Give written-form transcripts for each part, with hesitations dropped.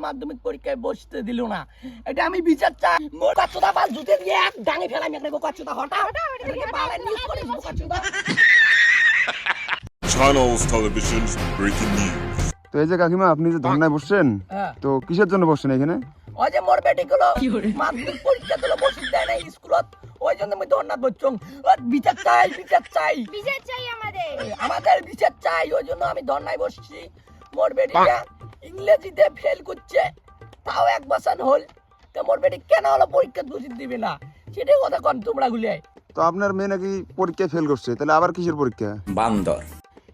মাধ্যমিক পরীক্ষায় বসতে দিল না, এটা আমি বিচার চাই। বোকাচোদা বাল জুতে দিয়ে এক ডাঙে ফেলাই আমি বোকাচোদা হটা এটাকে বালে নিউজ করিস বোকাচোদা। Channels Television's breaking news. তো এই যে কাকিমা আপনি যে ধর্নায় বসছেন, তো কিসের জন্য বসছেন এখানে? ওই যে মোর বেটি গুলো মাধ্যমিক পরীক্ষা দিল বসে দেয় না স্কুলত, ওই জন্য আমি ধর্না করছং। বিচার চাই বিচার চাই বিচার চাই আমাদের বিচার চাই, ওই জন্য আমি ধর্নায় বসছি। মোর বেটিটা ইংরেজিতে ফেল করছে, তাও 1 বছর হল, তো মোর বেটি কেন হলো পরীক্ষা বসে দিবে না সেটাই কথা কন তোমরা গুলিয়ে। তো আপনার মেয়ে নাকি পরীক্ষায় ফেল করছে, তাহলে আবার কিসের পরীক্ষা? বান্দর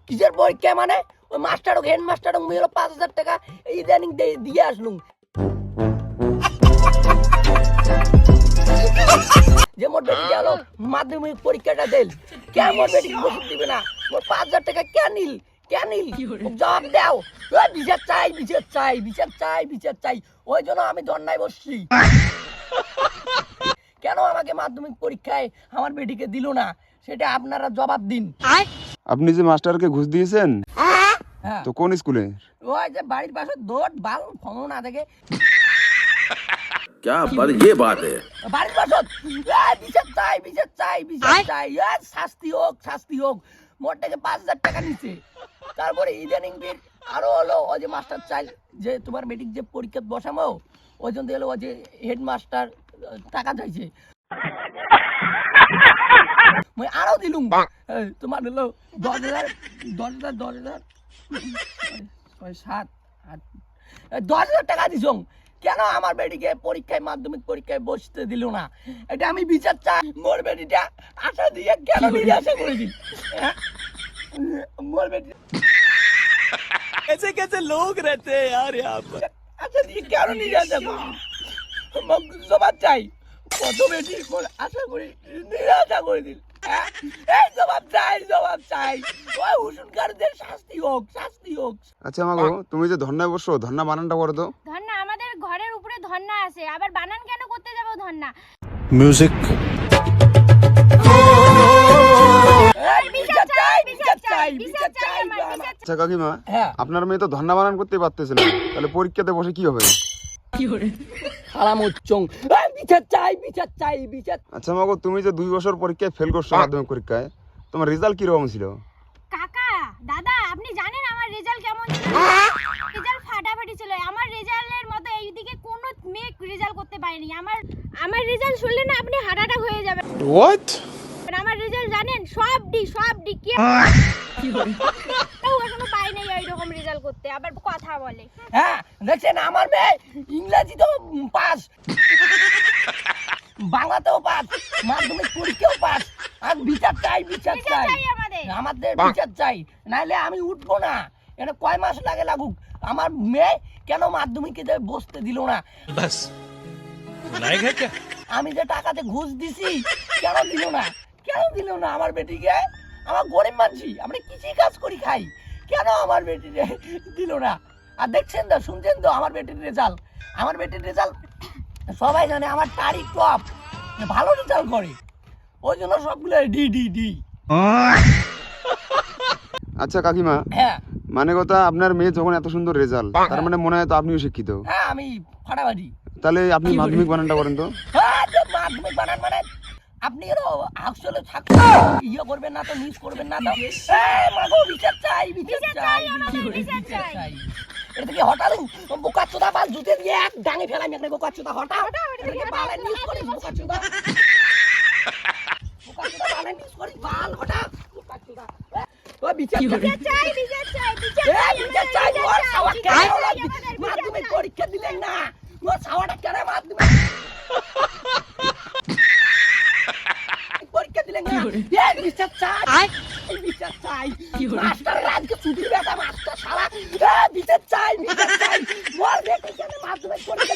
কিসের পরীক্ষা মানে ওই মাস্টার হেড মাস্টার মেয়ের 5000 টাকা ইদানিং দিয়ে আসলুম, যে মোর বেটি গেল মাধ্যমিক পরীক্ষাটা দিল, কেন মোর বেটি বসে দিবে না? মোর 5000 টাকা কেন নিল জবাব দাও। বিচার চাই বিচার চাই বিচার চাই বিচার চাই, ওই জন্য আমি ধর্নায় বসছি। কেন আমাকে মাধ্যমিক পরীক্ষায় আমার বেটিকে দিল না সেটা আপনারা জবাব দিন। আপনি যে মাস্টারকে ঘুষ দিয়েছেন, হ্যাঁ তো কোন স্কুলে? ওই যে বাড়ির পাশে দৌড় বাল ফোন না থেকে क्या पर ये बात है বাড়ির পাশে বিচার চাই বিচার চাই বিচার চাই, শাস্তি হোক শাস্তি হোক। মোটটাকে 5000 টাকা নিচ্ছে, তারপরে ইদানিং বিল আরো হলো ওই যে মাস্টার চাই যে তোমার মেট্রিক যে পরীক্ষা বসামো, ওই জন্য এলো ওই যে হেডমাস্টার টাকা চাইছে, মই আরো দিলুম তোমার হলো 10000 10,000 টাকা দিছং। কেন আমার বেটিকে পরীক্ষায় মাধ্যমিক পরীক্ষায় বসতে দিল না, এটা আমি বিচার চাই। মোর বেটিটা আশা দিয়ে কেন নিরাশা করে দিল? মোর বেটি कैसे कैसे लोग रहते हैं यार यहाँ पर। আশা দিয়ে কেন নিরাশা করে দিল? জবাব চাই, কত বেটি আশা করি নিরাশা করে দিল। এই জবাব চাই ওই হুসুনকারদের শাস্তি হোক শাস্তি হোক। আচ্ছা মাগো, তুমি যে ধর্নায় বসছো, ধর্না বানানটা করো তো। ধর্না আমাদের ঘরের উপরে ধর্না আছে, আবার বানান কেন করতে যাব ধর্না? म्यूजिक বিচার চাই বিচার চাই বিচার চাই। আচ্ছা কাকিমা, হ্যাঁ আপনার মেয়ে তো ধর্না বানান করতে পারতেছে না, তাহলে পরীক্ষাতে বসে কি হবে? হারাম উচ্চং বিচার চাই বিচার চাই বিচার। আচ্ছা মাগো, তুমি যে 2 বছর পরীক্ষায় ফেল করছো মাধ্যমিক পরীক্ষায়, তোমার রেজাল্ট কিরকম ছিল? কাকা দাদা আপনি জানেন আমার রেজাল্ট কেমন ছিল? রেজাল্ট ফাটাফাটি ছিল। আমার রেজাল্টের মতো এইদিকে কোনো মেয়ে রেজাল্ট করতে পারেনি। আমার রেজাল্ট শুনলে না আপনি হার্ট অ্যাটাক হয়ে যাবে। व्हाट আমার রেজাল্ট জানেন সব ডি কি এখনো পাই নাই এইরকম রেজাল্ট করতে, আবার কথা বলে। হ্যাঁ দেখছেন আমার মেয়ে ইংরেজিতেও পাস, বাংলাতেও পাস, মাধ্যমিক পরীক্ষাও পাস। আর বিচার চাই বিচার চাই আমাদের বিচার চাই, নাহলে আমি উঠবো না। এটা কয় মাস লাগুক, আমার মেয়ে কেন মাধ্যমিকে বসতে দিল না? बस लायक है क्या? আমি যে টাকাতে ঘুষ দিছি কেন দিল না আমার বেটিকে? আমার গরিব মানুষই, আমরা কৃষি কাজ করি খাই, কেন আমার বেটিকে দিল না? আর দেখছেন তো শুনছেন তো আমার বেটির রেজাল্ট সবাই জানে আমার তারিখ টপ, ভালো রেজাল্ট করে, ওই জন্য সবগুলো ডি। আচ্ছা কাকিমা, হ্যাঁ মানে কথা আপনার মেয়ে যখন এত সুন্দর রেজাল্ট, তার মানে মনে হয় তো আপনিও শিক্ষিত। হ্যাঁ আমি ফাটাফাটি। তাহলে আপনি মাধ্যমিক বানানটা করেন তো। হ্যাঁ তো মাধ্যমিক বানান মানে আপনি আসলে ইয়ে করবেন না তো, মিস করবেন না তো। মাগো বিচার চাই বিচার চাই বিচার চাই। এটা কি হঠাৎ বোকাচোদা বাল জুতে দিয়ে এক ডাঙে ফেলাই আমি বোকাচোদা হঠাৎ এটাকে বালে নিউজ করিস বোকাচোদা বালে নিউজ করিস বাল হঠাৎ বোকাচোদা। ও বিচার চাই বিচার চাই ওর সাওয়া কেন মাধ্যমিক পরীক্ষা দিলেন না? ওর সাওয়াটা কেন মাধ্যমিক পরীক্ষা দিলেন না? বিচার চাই মাস্টার আজকে ছুটির বেটা মাস্টার শালা বিচার চাই বল দেখে কেন মাধ্যমিক পরীক্ষা